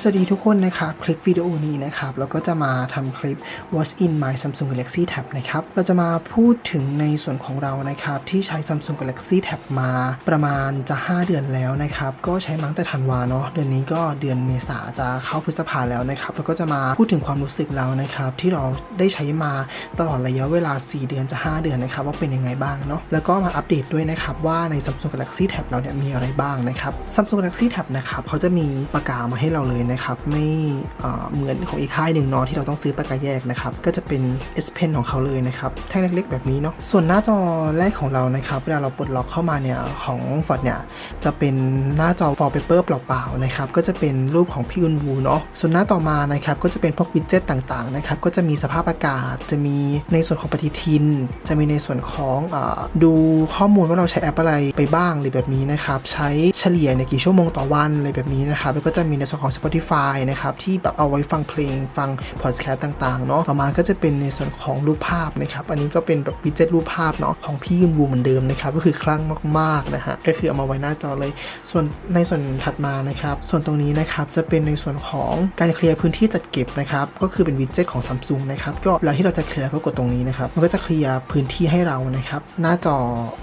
สวัสดีทุกคนนะครับคลิปวิดีโอนี้นะครับเราก็จะมาทำคลิป What's in my Samsung Galaxy Tab นะครับเราจะมาพูดถึงในส่วนของเรานะครับที่ใช้ Samsung Galaxy Tab มาประมาณจะ5เดือนแล้วนะครับก็ใช้มาตั้งแต่ธันวาเนาะเดือนนี้ก็เดือนเมษาจะเข้าพฤษภาแล้วนะครับแล้วก็จะมาพูดถึงความรู้สึกเรานะครับที่เราได้ใช้มาตลอดระยะเวลา4เดือนจะ5เดือนนะครับว่าเป็นยังไงบ้างเนาะแล้วก็มาอัปเดตด้วยนะครับว่าใน Samsung Galaxy Tab เราเนี่ยมีอะไรบ้างนะครับ Samsung Galaxy Tab นะครับเขาจะมีปากกามาให้เราเลยนะครับไม่เหมือนของอีกค่ายหนึ่งเนาะที่เราต้องซื้อปากกาแยกนะครับก็จะเป็น S Pen ของเขาเลยนะครับแท่งเล็กๆแบบนี้เนาะส่วนหน้าจอแรกของเรานะครับเวลาเราปลดล็อกเข้ามาเนี่ยของ Ford เนี่ยจะเป็นหน้าจอ wallpaper เปล่าๆนะครับก็จะเป็นรูปของพี่อุนวูเนาะส่วนหน้าต่อมานะครับก็จะเป็นพวกวิดเจ็ตต่างๆนะครับก็จะมีสภาพอากาศจะมีในส่วนของปฏิทินจะมีในส่วนของดูข้อมูลว่าเราใช้แอปอะไรไปบ้างหรือแบบนี้นะครับใช้เฉลี่ยในกี่ชั่วโมงต่อวันอะไรแบบนี้นะครับแล้วก็จะมีในส่วนของ Spotify นะครับที่แบบเอาไว้ฟังเพลงฟังพอดแคสต์ต่างๆเนาะต่อมาก็จะเป็นในส่วนของรูปภาพนะครับอันนี้ก็เป็นแบบวิดเจ็ตรูปภาพเนาะของพี่ยุนวูเหมือนเดิมนะครับก็คือคลั่งมากๆนะฮะก็คือเอามาไว้หน้าจอเลยส่วนในส่วนถัดมานะครับส่วนตรงนี้นะครับจะเป็นในส่วนของการเคลียร์พื้นที่จัดเก็บนะครับก็คือเป็นวิดเจ็ตของ Samsung นะครับก็เวลาที่เราจะเคลียร์ก็กดตรงนี้นะครับมันก็จะเคลียร์พื้นที่ให้เรานะครับหน้าจอ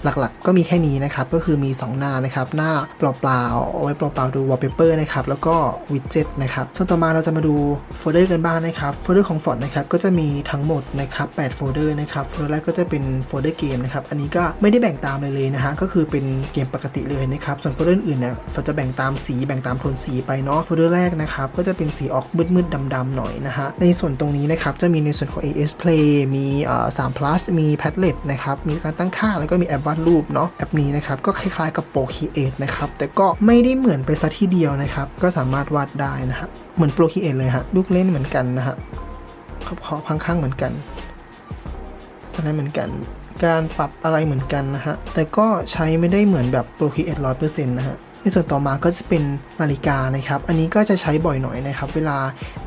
หลักๆก็มีแค่นี้นะครับก็คือมี2หน้านะครับหน้าเปล่าๆเอาไว้เปล่าๆดู wallpaper นะครับแล้วก็วิดเจ็ตนะครับส่วนต่อมาเราจะมาดูโฟลเดอร์กันบ้างนะครับโฟลเดอร์ของ Ford นะครับก็จะมีทั้งหมดนะครับ8โฟลเดอร์นะครับโฟลเดอร์แรกก็จะเป็นโฟลเดอร์เกมนะครับอันนี้ก็ไม่ได้แบ่งตามเลยนะฮะก็คือเป็นเกมปกติเลยนะครับส่วนโฟลเดอร์อื่นเนี่ยเขาจะแบ่งตามสีแบ่งตามโทนสีไปเนาะโฟลเดอร์แรกนะครับก็จะเป็นสีออกมืดๆดำๆหน่อยนะฮะในส่วนตรงนี้นะครับจะมีในส่วนของ AS Play มี3 plus มี Padlet นะครับมีการตั้งค่าแล้วก็มีแอปวาดรูปเนาะแอปนี้นะครับก็คล้ายๆกับ Procreate นะครับแต่ก็ไม่ได้เหมือนไปซะทีเดียวนะครับก็สามารถวาดได้นะฮะเหมือน Procreate เลยฮะลูกเล่นเหมือนกันนะฮะขอบข้างๆเหมือนกันสไลด์เหมือนกันการปรับอะไรเหมือนกันนะฮะแต่ก็ใช้ไม่ได้เหมือนแบบ Procreate 100% นะฮะในส่วนต่อมาก็จะเป็นนาฬิกานะครับอันนี้ก็จะใช้บ่อยหน่อยนะครับเวลา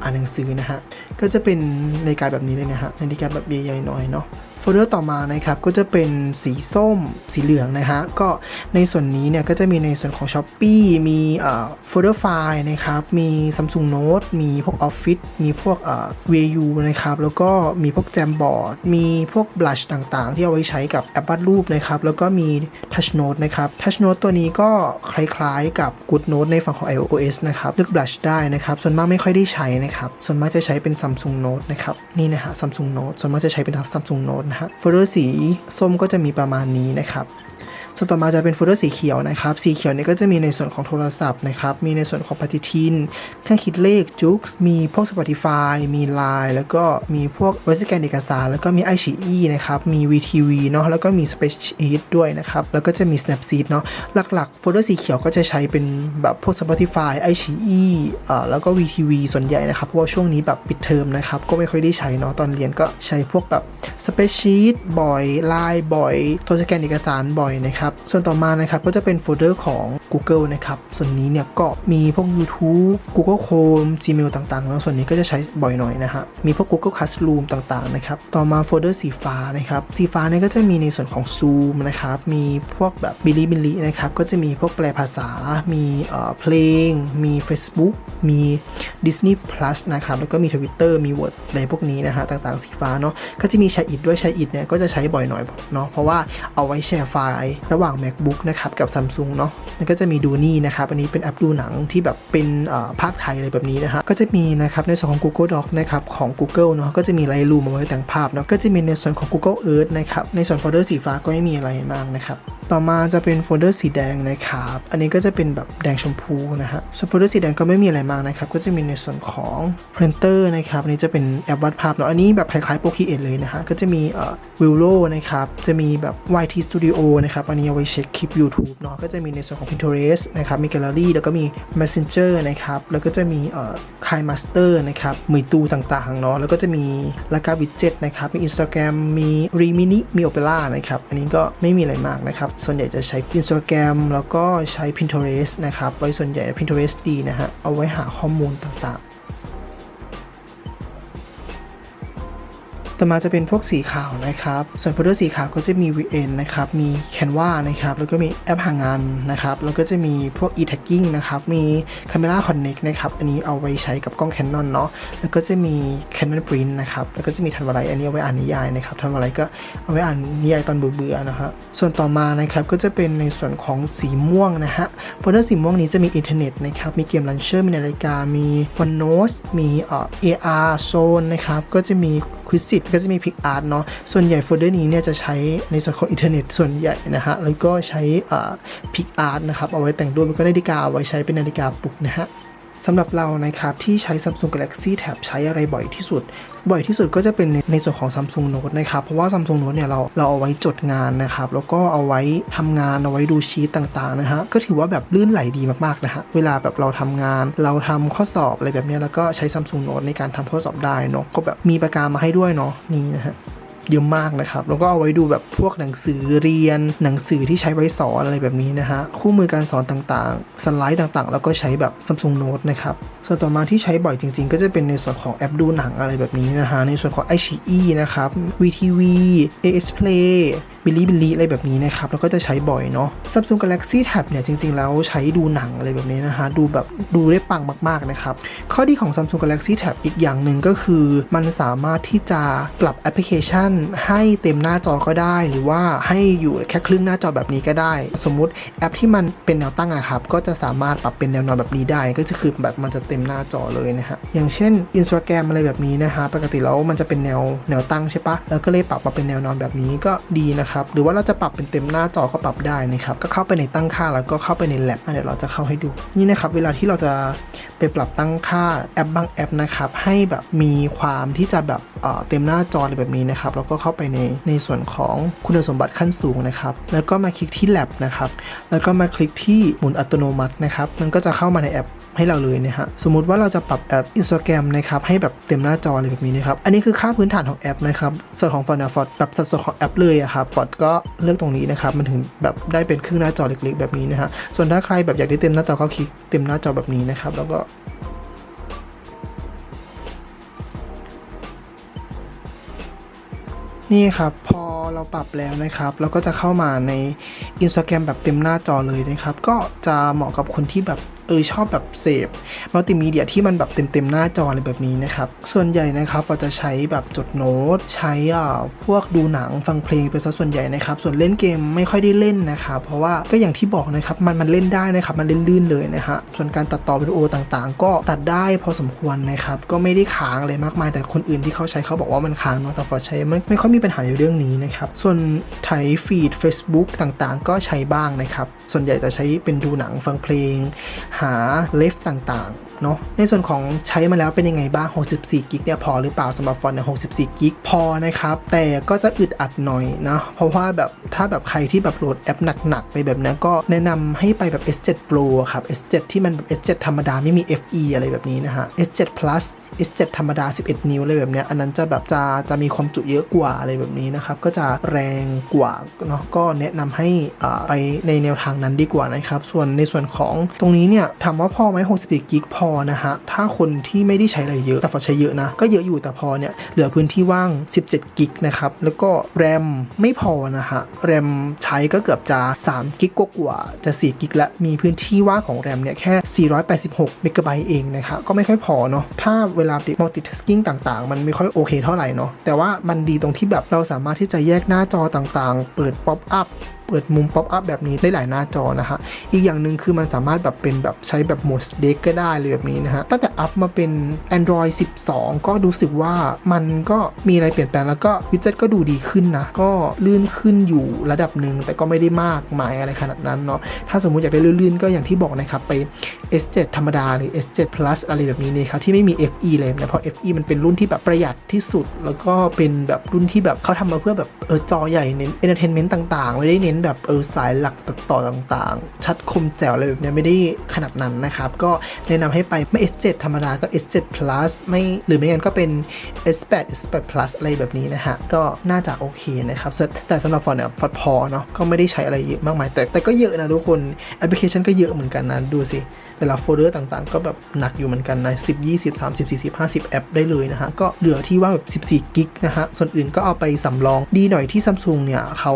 อ่านหนังสือนะฮะก็จะเป็นนาฬิกาแบบนี้เลยนะฮะนาฬิกาแบบใหญ่ๆหน่อยเนาะโฟลเดอร์ต่อมานะครับก็จะเป็นสีส้มสีเหลืองนะฮะก็ในส่วนนี้เนี่ยก็จะมีในส่วนของ Shopee มีโฟลเดอร์ไฟล์นะครับมี Samsung Note มีพวก Office มีพวกVU นะครับแล้วก็มีพวก Jamboard มีพวก Blush ต่างๆที่เอาไว้ใช้กับแอปวาดรูปนะครับแล้วก็มี Touch Note นะครับ Touch Note ตัวนี้ก็คล้ายๆกับ Good Note ในฝั่งของ iOS นะครับเลือก Blush ได้นะครับส่วนมากไม่ค่อยได้ใช้นะครับส่วนมากจะใช้เป็น Samsung Note นะครับนี่นะฮะ Samsung Note ส่วนมากจะใช้เป็น Samsung Noteโฟลเดอร์สีส้มก็จะมีประมาณนี้นะครับส่วนต่อมาจะเป็นโฟลเดอร์สีเขียวนะครับสีเขียวนี่ก็จะมีในส่วนของโทรศัพท์นะครับมีในส่วนของปฏิทินเครื่องคิดเลขจุ๊กมีพวก Spotify มี Line แล้วก็มีพวกไว้สแกนเอกสารแล้วก็มี iQIYI นะครับมี VTV เนาะแล้วก็มี Spreadsheet ด้วยนะครับแล้วก็จะมี Snapseed เนาะหลักๆโฟลเดอร์สีเขียวก็จะใช้เป็นแบบพวก Spotify iQIYI แล้วก็ VTV ส่วนใหญ่นะครับเพราะว่าช่วงนี้แบบปิดเทอมนะครับก็ไม่ค่อยได้ใช้เนาะตอนเรียนก็ใช้พวกแบบ Spreadsheet บ่อย Line บ่อยโทรสแกนเอกสารบ่อยนะครับส่วนต่อมานะครับก็จะเป็นโฟลเดอร์ของ Google นะครับส่วนนี้เนี่ยก็มีพวก YouTube Google Chrome Gmail ต่างๆแล้วส่วนนี้ก็จะใช้บ่อยหน่อยนะฮะมีพวก Google Classroom ต่างๆนะครับต่อมาโฟลเดอร์สีฟ้านะครับสีฟ้าเนี่ยก็จะมีในส่วนของ Zoom นะครับมีพวกแบบ Bilibili นะครับก็จะมีพวกแปลภาษามีเพลงมี Facebook มี Disney Plus นะครับแล้วก็มี Twitter มี Word อะไรพวกนี้นะฮะต่างๆสีฟ้าเนาะก็จะมี Share It ด้วย Share It เนี่ยก็จะใช้บ่อยหน่อยเนาะเพราะว่าเอาไว้แชร์ไฟล์ระหว่าง MacBook นะครับกับ Samsung เนาะแล้วก็จะมีดูนี่นะครับอันนี้เป็นแอปดูหนังที่แบบเป็นภาคไทยอะไรแบบนี้นะฮะก็จะมีนะครับในส่วนของ Google Doc นะครับของ Google เนาะก็จะมี Lightroom เอาไว้แต่งภาพเนาะก็จะมีในส่วนของ Google Earth นะครับในส่วนโฟลเดอร์สีฟ้าก็ไม่มีอะไรมากนะครับต่อมาจะเป็นโฟลเดอร์สีแดงนะครับอันนี้ก็จะเป็นแบบแดงชมพูนะฮะส่วนโฟลเดอร์สีแดงก็ไม่มีอะไรมากนะครับก็จะมีในส่วนของ Printer นะครับอันนี้จะเป็นแอปวาดภาพเนาะอันนี้แบบคล้ายๆ Procreate เลยนะฮะก็จะมีVelo นะครับจะมีแบบ YT Studio นะครับอันนี้เอาไว้เช็คคลิป YouTube เนาะก็จะมีในส่วนของ Pinterest นะครับมี Gallery แล้วก็มี Messenger นะครับแล้วก็จะมีKineMaster นะครับมือตูต่างๆเนาะแล้วก็จะมีแล้วก็ Widget นะครับมี Instagram มี Remini มี Opera นะครับอันนี้ก็ไม่มีอะไรมากนะครับส่วนใหญ่จะใช้ Instagram แล้วก็ใช้ Pinterest นะครับไว้ส่วนใหญ่ Pinterest ดีนะฮะเอาไว้หาข้อมูลต่างๆ ต่อมาจะเป็นพวกสีขาวนะครับส่วนโฟลเดอร์สีขาวก็จะมี VN นะครับมี Canva นะครับแล้วก็มีแอปหางานนะครับแล้วก็จะมีพวก e-tagging นะครับมี Camera Connect นะครับอันนี้เอาไว้ใช้กับกล้อง Canon เนาะแล้วก็จะมี Canon Print นะครับแล้วก็จะมีทันวาไลอันนี้เอาไว้อ่านนิยายนะครับทันวาไลก็เอาไว้อ่านนิยายตอนเบื่อๆนะฮะส่วนต่อมานะครับก็จะเป็นในส่วนของสีม่วงนะฮะโฟลเดอร์สีม่วงนี้จะมีอินเทอร์เน็ตนะครับมีเกมลันเชอร์มีนาฬิกามี OneNote มีAR Zone นะครับก็จะมี Quizlet ก็จะมี PicArt เนาะส่วนใหญ่โฟลเดอร์นี้เนี่ยจะใช้ในส่วนของอินเทอร์เน็ตส่วนใหญ่นะฮะแล้วก็ใช้PicArt นะครับเอาไว้แต่งรูปแล้วก็นาฬิกาเอาไว้ใช้เป็นนาฬิกาปลุกนะฮะสำหรับเรานะครับที่ใช้ Samsung Galaxy Tab ใช้อะไรบ่อยที่สุดก็จะเป็นในส่วนของ Samsung Note นะครับเพราะว่า Samsung Note เนี่ยเราเอาไว้จดงานนะครับแล้วก็เอาไว้ทำงานเอาไว้ดูชีตต่างๆนะฮะก็ถือว่าแบบลื่นไหลดีมากๆนะฮะเวลาแบบเราทำงานเราทำข้อสอบอะไรแบบนี้แล้วก็ใช้ Samsung Note ในการทำข้อสอบได้เนาะก็แบบมีปากกามาให้ด้วยเนาะนี่นะฮะเยอะมากนะครับแล้วก็เอาไว้ดูแบบพวกหนังสือเรียนหนังสือที่ใช้ไว้สอนอะไรแบบนี้นะฮะคู่มือการสอนต่างๆสไลด์ต่างๆแล้วก็ใช้แบบ Samsung Note นะครับส่วนต่อมาที่ใช้บ่อยจริงๆก็จะเป็นในส่วนของแอปดูหนังอะไรแบบนี้นะฮะในส่วนของ iQIYI นะครับ VTV AS Play บิลลี่อะไรแบบนี้นะครับแล้วก็จะใช้บ่อยเนาะ Samsung Galaxy Tab เนี่ยจริงๆแล้วใช้ดูหนังอะไรแบบนี้นะฮะดูได้ปังมากๆนะครับข้อดีของ Samsung Galaxy Tab อีกอย่างหนึ่งก็คือมันสามารถที่จะปรับแอปพลิเคชันให้เต็มหน้าจอก็ได้หรือว่าให้อยู่แค่ครึ่งหน้าจอแบบนี้ก็ได้สมมุติแอปที่มันเป็นแนวตั้งอะครับก็จะสามารถปรับเป็นแนวนอนแบบนี้ได้ก็คือแบบมันจะเต็มหน้าจอเลยนะฮะอย่างเช่น Instagram อะไรแบบนี้นะฮะปกติแล้วมันจะเป็นแนวตั้งใช่ปะแล้วก็เลยปรับมาเป็นแนวนอนแบบนี้ก็ดีนะครับหรือว่าเราจะปรับเป็นเต็มหน้าจอก็ปรับได้นะครับก็เข้าไปในตั้งค่าแล้วก็เข้าไปในแล็บเดี๋ยวเราจะเข้าให้ดูนี่นะครับเวลาที่เราจะไปปรับตั้งค่าแอปบางแอปนะครับให้แบบมีความที่จะแบบเต็มหน้าจออะไรแบบนี้นะครับแล้วก็เข้าไปในส่วนของคุณสมบัติขั้นสูงนะครับแล้วก็มาคลิกที่แล็บนะครับแล้วก็มาคลิกที่หมุนอัตโนมัตินะครับมันก็จะเข้ามาในแอปให้เราเลยนะฮะสมมุติว่าเราจะปรับแอป Instagram นะครับให้แบบเต็มหน้าจออะไรแบบนี้นะครับอันนี้คือค่าพื้นฐานของแอปนะครับส่วนของฟอนต์แบบสัดส่วนของแอปเลยอะครับฟอนต์ก็เลือกตรงนี้นะครับมันถึงแบบได้เป็นครึ่งหน้าจอเล็กๆแบบนี้นะฮะส่วนถ้าใครแบบอยากได้เต็มหน้าจอก็คลิกเต็มหน้าจอแบบนี้นะครับแล้วก็นี่ครับพอเราปรับแล้วนะครับเราก็จะเข้ามาใน Instagram แบบเต็มหน้าจอเลยนะครับก็จะเหมาะกับคนที่แบบชอบแบบเสพมัลติมีเดียที่มันแบบเต็มหน้าจออะไรแบบนี้นะครับส่วนใหญ่นะครับเราจะใช้แบบจดโน้ตใช้พวกดูหนังฟังเพลงเป็นซะส่วนใหญ่นะครับส่วนเล่นเกมไม่ค่อยได้เล่นนะครับเพราะว่าก็อย่างที่บอกนะครับมันเล่นได้นะครับมันลื่นๆเลยนะฮะส่วนการตัดต่อวิดีโอต่างๆก็ตัดได้พอสมควรนะครับก็ไม่ได้ค้างอะไรมากมายแต่คนอื่นที่เขาใช้เขาบอกว่ามันค้างเนาะแต่ฟอใช้ไม่ค่อยมีปัญหาในเรื่องนี้นะครับส่วนไถฟีด Facebook ต่างๆก็ใช้บ้างนะครับส่วนใหญ่จะใช้เป็นดูหนังฟังเพลงหาเลฟต่างๆเนาะในส่วนของใช้มาแล้วเป็นยังไงบ้าง64กิกเนี่ยพอหรือเปล่าสำหรับฟอนต์เนี่ย64กิกพอนะครับแต่ก็จะอึดอัดหน่อยนะเพราะว่าแบบถ้าแบบใครที่แบบโหลดแอปหนักๆไปแบบนี้ก็แนะนำให้ไปแบบ S7 Pro ครับ S7 ที่มันแบบ S7 ธรรมดาไม่มี FE อะไรแบบนี้นะฮะ S7 Plus S7 ธรรมดา11นิ้วเลยแบบเนี้ยอันนั้นจะแบบจะมีความจุเยอะกว่าอะไรแบบนี้นะครับก็จะแรงกว่าเนาะก็แนะนำให้ไปในแนวทางนั้นดีกว่านะครับส่วนในส่วนของตรงนี้เนี่ยถามว่าพอไหม64กิกพอนะฮะถ้าคนที่ไม่ได้ใช้อะไรเยอะแต่ฟอใช้เยอะนะก็เยอะอยู่แต่พอเนี่ยเหลือพื้นที่ว่าง17กิกนะครับแล้วก็แรมไม่พอนะฮะแรมใช้ก็เกือบจะ3กิกกว่าจะ4กิกละมีพื้นที่ว่างของแรมเนี่ยแค่486เมกะไบต์เองนะครับก็ไม่ค่อยพอเนาะถ้าเวลา multitasking ต่างๆมันไม่ค่อยโอเคเท่าไหร่เนาะแต่ว่ามันดีตรงที่แบบเราสามารถที่จะแยกหน้าจอต่างๆเปิด pop up เปิดมุม pop up แบบนี้ได้หลายหน้าจอนะฮะอีกอย่างหนึ่งคือมันสามารถแบบเป็นแบบใช้แบบโหมด Deck ก็ได้เลยแบบนี้นะฮะตั้งแต่อัพมาเป็น Android 12 ก็รู้สึกว่ามันก็มีอะไรเปลี่ยนแปลงแล้วก็วิดเจ็ตก็ดูดีขึ้นนะก็ลื่นขึ้นอยู่ระดับหนึ่งแต่ก็ไม่ได้มากมายอะไรขนาดนั้นเนาะถ้าสมมุติอยากได้ลื่นๆก็อย่างที่บอกนะครับไป S7 ธรรมดาหรือ S7 Plus อะไรแบบนี้เนี่ยครับที่ไม่มี FE เลยนะเพราะ FE มันเป็นรุ่นที่แบบประหยัดที่สุดแล้วก็เป็นแบบรุ่นที่แบบเขาทำมาเพื่อแบบจอใหญ่เน้น entertainment ต่างๆไม่ได้เน้นแบบสายหลักตัดต่อต่างๆชัดคมแจ๋วอะไรแบบนี้ไม่ได้ขนาดนั้นนะครับก็แนะนำให้ไปไม่ S7 ธรรมดาก็ S7 Plus ไม่หรือไม่งั้นก็เป็น S8 S8 Plus อะไรแบบนี้นะฮะก็น่าจะโอเคนะครับแต่สำหรับฟอนต์เนี่ยฟอนต์พอเนาะก็ไม่ได้ใช้อะไรเยอะมากมายแต่ก็เยอะนะทุกคนแอปพลิเคชันก็เยอะเหมือนกันนะดูสิ แต่ละโฟลเดอร์ต่างๆก็แบบหนักอยู่เหมือนกันนะ10 20 30 40 50แอปได้เลยนะฮะก็เหลือที่ว่าแบบ14กิกนะฮะส่วนอื่นก็เอาไปสำรองดีหน่อยที่ Samsung เนี่ยเขา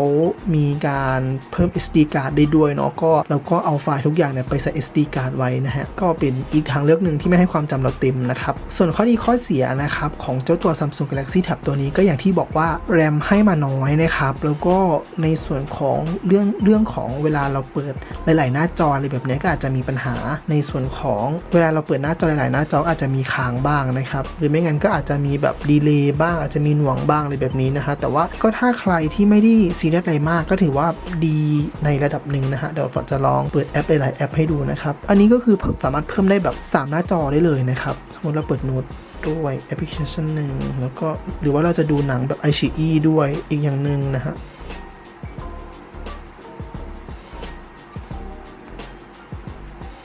มีการเพิ่ม SD card ได้ด้วยเนาะก็เราก็เอาไฟล์ทุกอย่างเนี่ยไปใส่ SD card ไว้นะฮะก็เป็นอีกทางเลือกหนึ่งที่ไม่ให้ความจำเราเต็มนะครับส่วนข้อดีข้อเสียนะครับของเจ้าตัว Samsung Galaxy Tab ตัวนี้ก็อย่างที่บอกว่าแรมให้มาน้อยนะครับแล้วก็ในส่วนของเรื่องของเวลาเราเปิดหลายๆหน้าจออะไรแบบนี้ก็อาจจะมีปัญหาในส่วนของเวลาเราเปิดหน้าจอหลายๆหน้าจออาจจะมีค้างบ้างนะครับหรือไม่งั้นก็อาจจะมีแบบดีเลย์บ้างอาจจะมีหน่วงบ้างอะไรแบบนี้นะฮะแต่ว่าก็ถ้าใครที่ไม่ได้ซีเรียสอะไรมากก็ถือว่าดีในระดับหนึ่งนะฮะเดี๋ยวผมจะลองเปิดแอปหลายๆแอปให้ดูนะครับอันนี้ก็คือสามารถเพิ่มได้แบบ3หน้าจอได้เลยนะครับสมมติเราเปิดโน้ตด้วยแอปพลิเคชันหนึ่งแล้วก็หรือว่าเราจะดูหนังแบบ iQIYI ด้วยอีกอย่างหนึ่งนะฮะ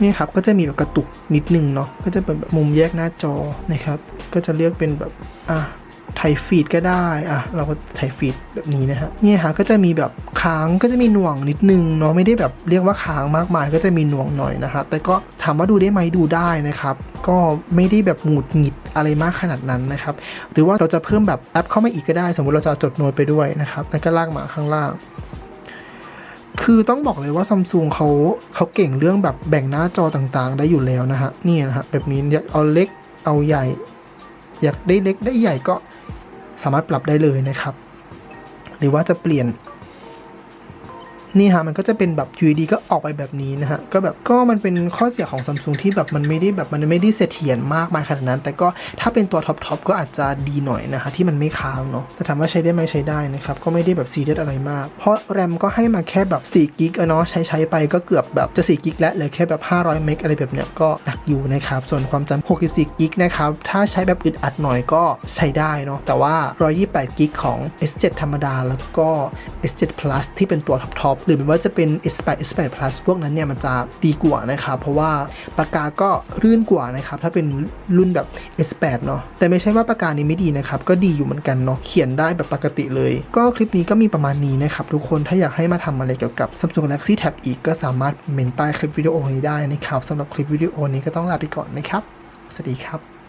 นี่ครับก็จะมีแบบกระตุกนิดนึงเนาะก็จะเป็นแบบมุมแยกหน้าจอนะครับก็จะเลือกเป็นแบบไทยฟีดก็ได้เราก็ไทยฟีดแบบนี้นะฮะนี่ฮะก็จะมีแบบค้างก็จะมีหน่วงนิดนึงเนาะไม่ได้แบบเรียกว่าค้างมากมายก็จะมีหน่วงหน่อยนะฮะแต่ก็ถามว่าดูได้ไหมดูได้นะครับก็ไม่ได้แบบหงุดหงิดอะไรมากขนาดนั้นนะครับหรือว่าเราจะเพิ่มแบบแอปเข้ามาอีกก็ได้สมมติเราจะจดโน้ตไปด้วยนะครับแล้วก็ลากมาข้างล่างคือต้องบอกเลยว่า Samsung เขาเก่งเรื่องแบบแบ่งหน้าจอต่างๆได้อยู่แล้วนะฮะนี่นะฮะแบบนี้อยากเอาเล็กเอาใหญ่อยากได้เล็กได้ใหญ่ก็สามารถปรับได้เลยนะครับหรือว่าจะเปลี่ยนนี่ฮะมันก็จะเป็นแบบ UID ก็ออกไปแบบนี้นะฮะก็มันเป็นข้อเสียของ Samsung ที่แบบมันไม่ได้เสถียรมากมายขนาดนั้นแต่ก็ถ้าเป็นตัวท็อปก็อาจจะดีหน่อยนะฮะที่มันไม่ค้างเนาะแต่ถามว่าใช้ได้ไหมใช้ได้นะครับก็ไม่ได้แบบซีเรียสอะไรมากเพราะแรมก็ให้มาแค่แบบ4กิกเนาะใช้ไปก็เกือบแบบจะ4กิกแล้วเหลือแค่แบบ500เมกอะไรแบบเนี้ยก็หนักอยู่นะครับส่วนความจำ64กิกนะครับถ้าใช้แบบอึดอัดหน่อยก็ใช้ได้เนาะแต่ว่า128กิกของ S7 ธรรมดาแล้วก็ S7 Plus ที่เป็นตัวท็อปหรือไม่ว่าจะเป็น S8 S8 Plus พวกนั้นเนี่ยมันจะดีกว่านะครับเพราะว่าปากกาก็รื่นกว่านะครับถ้าเป็นรุ่นแบบ S8 เนาะแต่ไม่ใช่ว่าปากกานี้ไม่ดีนะครับก็ดีอยู่เหมือนกันเนาะเขียนได้แบบปกติเลยก็คลิปนี้ก็มีประมาณนี้นะครับทุกคนถ้าอยากให้มาทำอะไรเกี่ยวกับ Samsung Galaxy Tab อีกก็สามารถเมนใต้คลิปวิดีโอนี้ได้นะครับสำหรับคลิปวิดีโอนี้ก็ต้องลาไปก่อนนะครับสวัสดีครับ